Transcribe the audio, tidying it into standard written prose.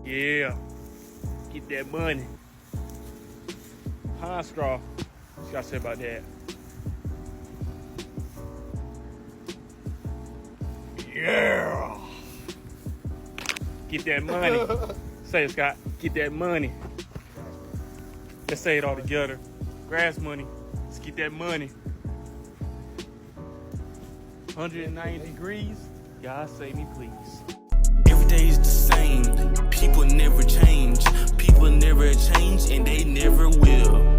Yeah. Get that money. Pinestraw. What you gotta say about that? Yeah. Get that money. Say it, Scott. Get that money. Let's say it all together. Grass money. Let's get that money. 190 degrees. God save me, please. Every day is the same. People never change. People never change and they never will.